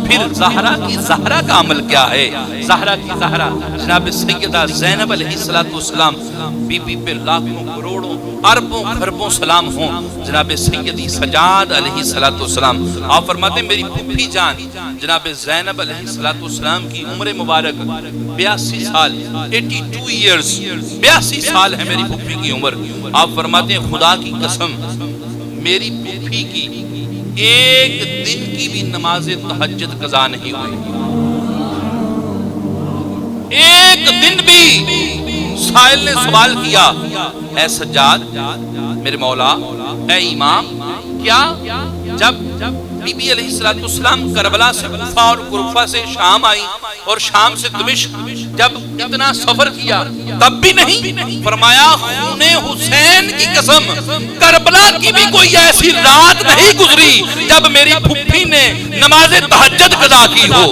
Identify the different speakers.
Speaker 1: پھر زہرا کا عمل کیا ہے؟ زہرا جناب سیدہ زینب علیہ السلام، بی بی پہ لاکھوں کروڑوں اربوں خربوں سلام ہوں۔ جناب سیدی سجاد علیہ السلام، آپ فرماتے ہیں میری پھوپھی جان جناب زینب علیہ السلام کی عمر مبارک 82 سال 82 ایئرز 82 سال ہے میری پھوپھی کی عمر۔ آپ فرماتے ہیں خدا کی قسم میری پھوپھی کی ایک دن کی بھی نماز تہجد قضا نہیں ہوئی، ایک دن بھی۔ سائل نے سوال کیا اے سجاد میرے مولا اے امام، کیا جب بی بی علیہ السلام کربلا سے کوفہ اور کوفہ سے شام آئی اور شام سے دمشق جب اتنا سفر کیا تب بھی نہیں؟ فرمایا خون حسین کی قسم کربلا کی بھی کوئی ایسی رات نہیں گزری جب میری پھوپھی نے نماز تہجد قضا کی ہو۔